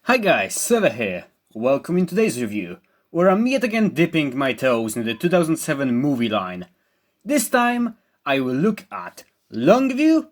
Hi guys, Seve here. Welcome in today's review, where I'm yet again dipping my toes in the 2007 movie line. This time, I will look at Longview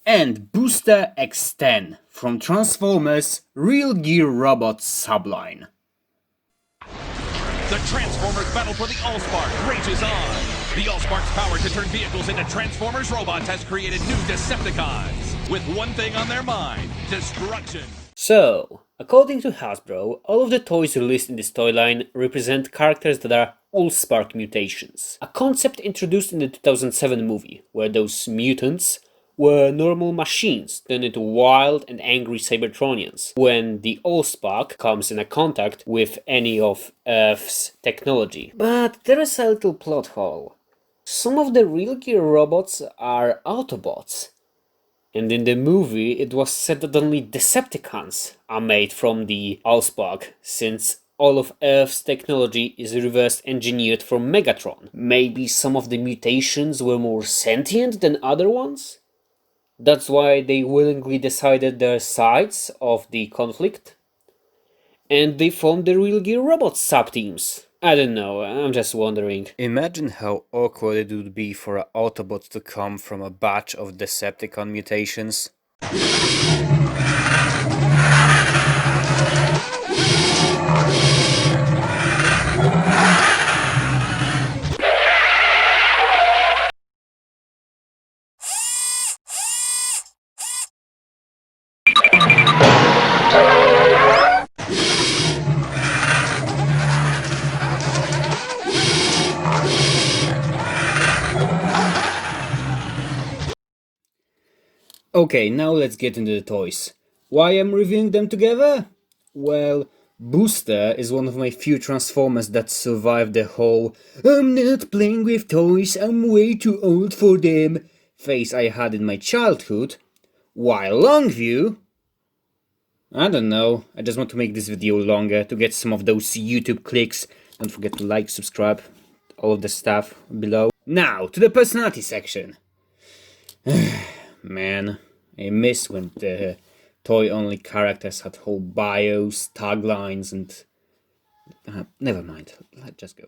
and Booster X10 from Transformers Real Gear Robots subline. The Transformers battle for the Allspark rages on. The Allspark's power to turn vehicles into Transformers robots has created new Decepticons, with one thing on their mind: destruction. So, according to Hasbro, all of the toys released in this toy line represent characters that are Allspark mutations. A concept introduced in the 2007 movie, where those mutants were normal machines turned into wild and angry Cybertronians when the Allspark comes in contact with any of Earth's technology. But there is a little plot hole. Some of the Real Gear robots are Autobots. And in the movie, it was said that only Decepticons are made from the Allspark, since all of Earth's technology is reverse engineered from Megatron. Maybe some of the mutations were more sentient than other ones? That's why they willingly decided their sides of the conflict? And they formed the Real Gear Robots sub-teams. I don't know, I'm just wondering. Imagine how awkward it would be for an Autobot to come from a batch of Decepticon mutations. Okay, now let's get into the toys. Why I'm reviewing them together? Well, Booster is one of my few Transformers that survived the whole "I'm not playing with toys, I'm way too old for them" phase I had in my childhood, while Longview... I don't know, I just want to make this video longer to get some of those YouTube clicks. Don't forget to like, subscribe, all of the stuff below. Now, to the personality section. Man, I miss when the toy-only characters had whole bios, taglines, and... never mind, let's just go.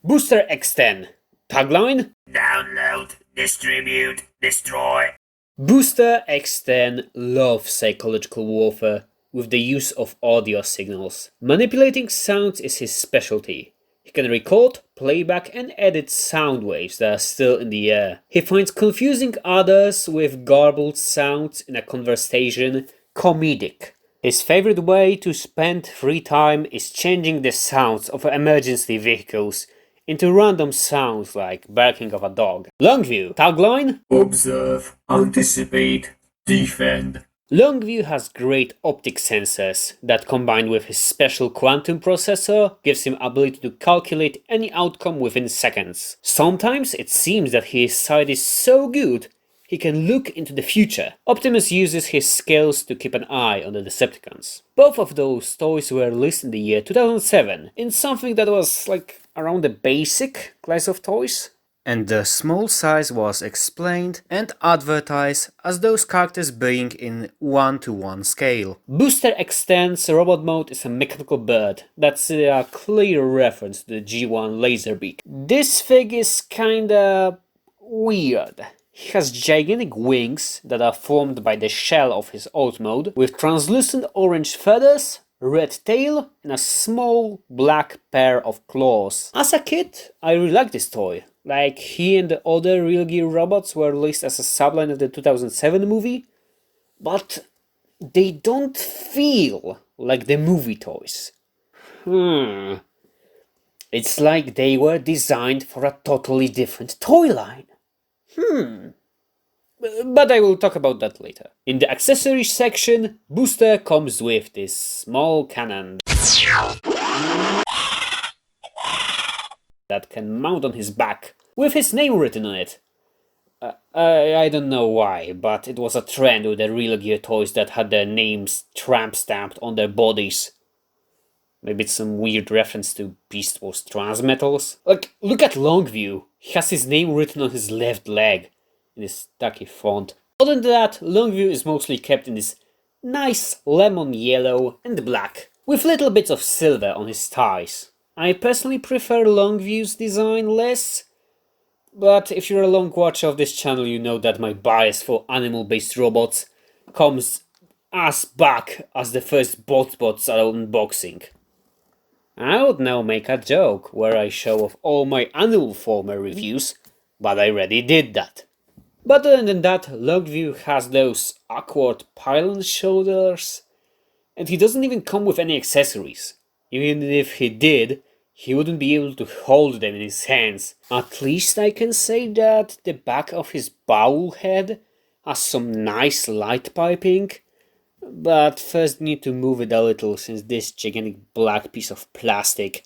Booster X10. Tagline? Download, distribute, destroy. Booster X10 loves psychological warfare with the use of audio signals. Manipulating sounds is his specialty. He can record, playback, and edit sound waves that are still in the air. He finds confusing others with garbled sounds in a conversation comedic. His favorite way to spend free time is changing the sounds of emergency vehicles into random sounds like barking of a dog. Longview. Tagline? Observe, anticipate, defend. Longview has great optic sensors that, combined with his special quantum processor, gives him ability to calculate any outcome within seconds. Sometimes it seems that his sight is so good he can look into the future. Optimus uses his skills to keep an eye on the Decepticons. Both of those toys were released in the year 2007 in something that was like around the basic class of toys. And the small size was explained and advertised as those characters being in 1:1 scale. Booster X10's robot mode is a mechanical bird. That's a clear reference to the G1 Laserbeak. This fig is kinda weird. He has gigantic wings that are formed by the shell of his old mode, with translucent orange feathers, red tail, and a small black pair of claws. As a kid, I really liked this toy. Like, he and the other Real Gear robots were released as a subline of the 2007 movie, but they don't feel like the movie toys. It's like they were designed for a totally different toy line. But I will talk about that later. In the accessories section, Booster comes with this small cannon that can mount on his back, with his name written on it. I don't know why, but it was a trend with the Real Gear toys that had their names tramp stamped on their bodies. Maybe it's some weird reference to Beast Wars Transmetals? Like, look at Longview. He has his name written on his left leg in this tacky font. Other than that, Longview is mostly kept in this Nice lemon yellow and black, with little bits of silver on his thighs. I personally prefer Longview's design less, but if you're a long watcher of this channel you know that my bias for animal-based robots comes as back as the first bots are unboxing. I would now make a joke where I show off all my animal former reviews, but I already did that. But other than that, Longview has those awkward pylon shoulders, and he doesn't even come with any accessories. Even if he did, he wouldn't be able to hold them in his hands. At least I can say that the back of his bowl head has some nice light piping, but first need to move it a little since this gigantic black piece of plastic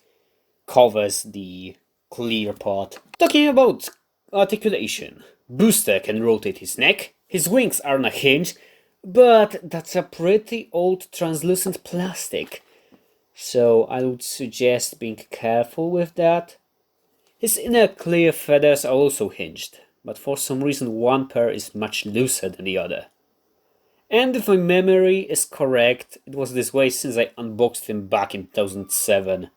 covers the clear part. Talking about articulation, Booster can rotate his neck, his wings are on a hinge, but that's a pretty old translucent plastic, so I would suggest being careful with that. His inner clear feathers are also hinged, but for some reason one pair is much looser than the other. And if my memory is correct, it was this way since I unboxed him back in 2007.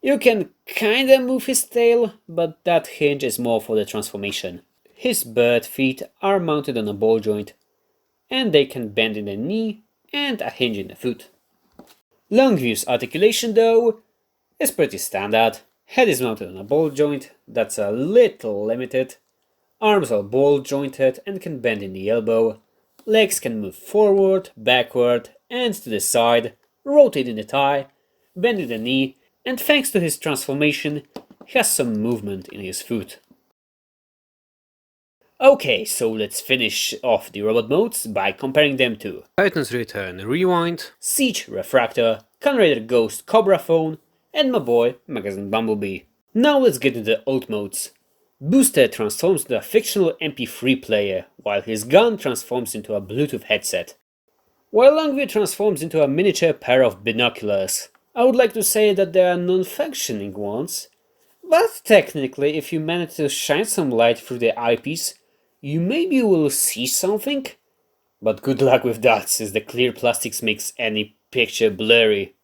You can kinda move his tail, but that hinge is more for the transformation. His bird feet are mounted on a ball joint, and they can bend in the knee and a hinge in the foot. Longview's articulation though is pretty standard. Head is mounted on a ball joint, that's a little limited. Arms are ball jointed and can bend in the elbow. Legs can move forward, backward, and to the side, rotate in the thigh, bend in the knee, and thanks to his transformation, he has some movement in his foot. Okay, so let's finish off the robot modes by comparing them to Titan's Return Rewind, Siege Refractor, Kamen Rider Ghost Cobra Phone, and my boy Magazine Bumblebee. Now let's get into the alt modes. Booster transforms into a fictional MP3 player, while his gun transforms into a Bluetooth headset. While Longview transforms into a miniature pair of binoculars. I would like to say that they are non-functioning ones, but technically if you manage to shine some light through the eyepiece, you maybe will see something, but good luck with that since the clear plastics makes any picture blurry.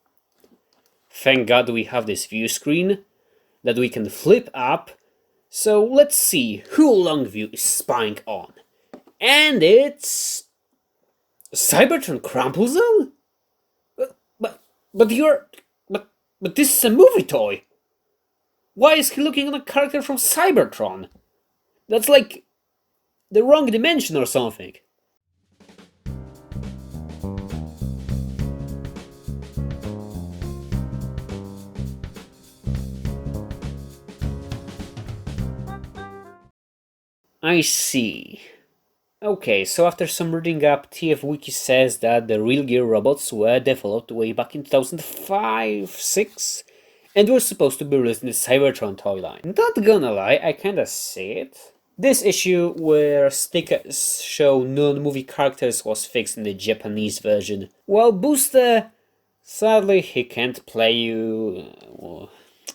Thank God we have this view screen that we can flip up, so let's see who Longview is spying on. And it's Cybertron Crumplezel? But this is a movie toy. Why is he looking at a character from Cybertron? That's like the wrong dimension or something. I see. Okay, so after some reading up, TF Wiki says that the Real Gear robots were developed way back in 2005-6 and were supposed to be released in the Cybertron toy line. Not gonna lie, I kinda see it. This issue where stickers show non-movie characters was fixed in the Japanese version, while Booster, sadly he can't play you...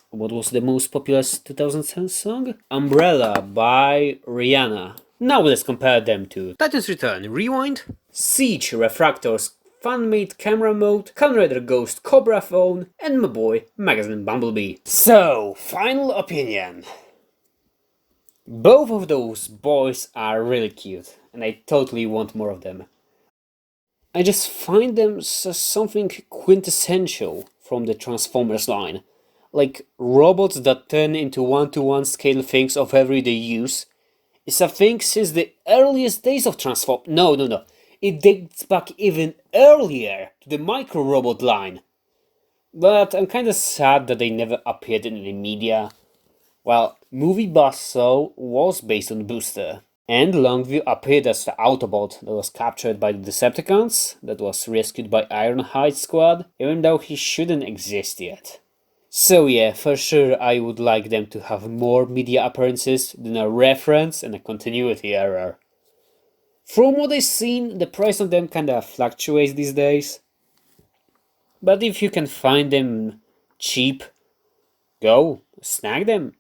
what was the most popular 2010 song? Umbrella by Rihanna. Now let's compare them to Titan's Return Rewind, Siege Refractor's fan-made camera mode, Kamen Rider Ghost Cobra Phone, and my boy Magazine Bumblebee. So, final opinion. Both of those boys are really cute, and I totally want more of them. I just find them something quintessential from the Transformers line. Like robots that turn into one-to-one scale things of everyday use. It's a thing since the earliest days of Transform. No. It dates back even earlier to the Micro Robot line. But I'm kinda sad that they never appeared in the media. Well, Movie Buzzsaw was based on Booster. And Longview appeared as the Autobot that was captured by the Decepticons, that was rescued by Ironhide Squad, even though he shouldn't exist yet. So yeah, for sure I would like them to have more media appearances than a reference and a continuity error. From what I've seen, the price of them kinda fluctuates these days. But if you can find them cheap, go, snag them.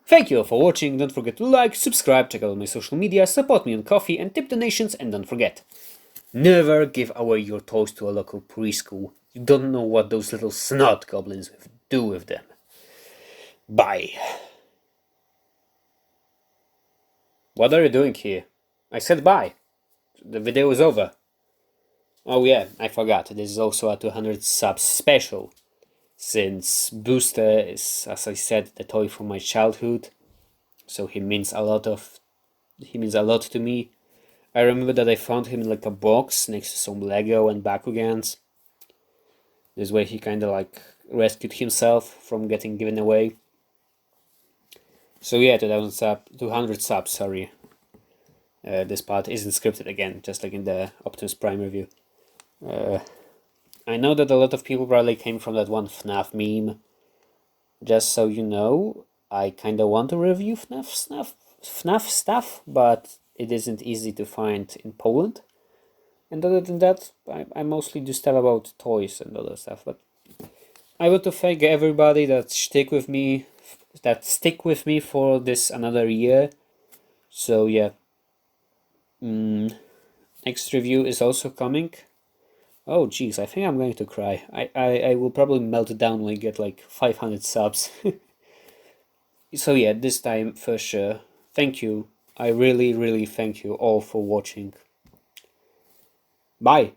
Thank you all for watching, don't forget to like, subscribe, check out my social media, support me on Ko-fi and tip donations, and don't forget, Never give away your toys to a local preschool. You don't know what those little snot goblins do with them. Bye. What are you doing here? I said bye. The video is over. Oh yeah, I forgot. This is also a 200 subs special. Since Booster is, as I said, the toy from my childhood. So he means a lot to me. I remember that I found him in like a box next to some Lego and Bakugans. This way he kinda like rescued himself from getting given away. So yeah, 200 subs, sorry. This part isn't scripted again, just like in the Optimus Prime review. I know that a lot of people probably came from that one FNAF meme. Just so you know, I kinda want to review FNAF stuff, but it isn't easy to find in Poland. And other than that, I mostly do stuff about toys and other stuff. But I want to thank everybody that stick with me for this another year. So yeah, next review is also coming. Oh jeez, I think I'm going to cry. I will probably melt down when I get like 500 subs. So yeah, this time for sure. Thank you. I really thank you all for watching. Bye.